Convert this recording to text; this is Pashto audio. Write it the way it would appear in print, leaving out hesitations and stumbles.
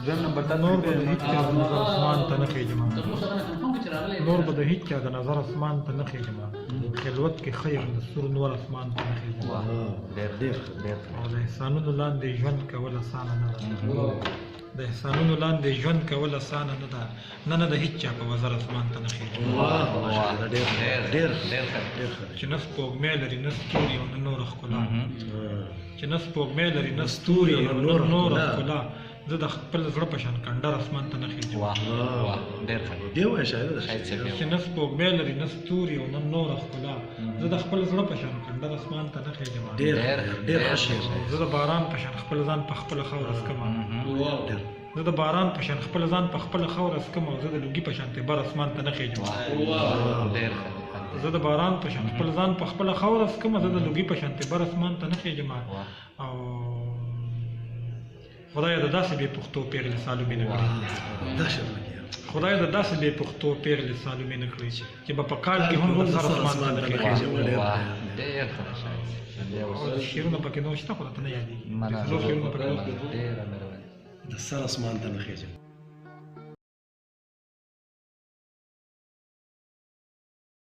دویم نمبر ته نور به د هیچ چا د نظر اسمان ته نه خېږم نور به د هیچ چا د نظر اسمان ته نه خېږم خلوت کې خیر د سور نور اسمان ته نه خېږم او د احسانونو لاندې ژوند کول اسانه نه ده د احسانونو لاندې ژوند کول اسانه نه ده نه د هیچ چا په وزر اسمان ته نه خېږم چې نه سپوږمۍ لري نه ستوري او نه نوره ښکلا چې نه سپوږمۍ لري نه ستوري او نه نوره ښکلا زه د خپل زړه په شان کنډر اسمان ته نه خېږم چې نه سپوږمۍ لري نه ستوري او نه نوره ښکلا زه د خپل زړه په شان کنډر اسمان ته نه خېږم زه د باران په شان خپل ځان په خپله خاوره څکمه زه د باران په شان خپل ځان په خپله خاوره څکم او زه د لوګي په شان تیبر اسمان ته نه خېږم زه د باران په شان خپل ځان په خپله خاوره څکم زه د لوګي په شان تیبر اسمان ته نه خېږم او خدای د داسې بې پښتو پیغلې سالومې نه کړي خدای د داسې بې پښتو پیغلې سالومې نه کړي چې به په کال کې هم د سر اسمان ته نه خېږي شعرونه پکې نور شته خو راته نه یادېږي د سر اسمان ته نه خېږم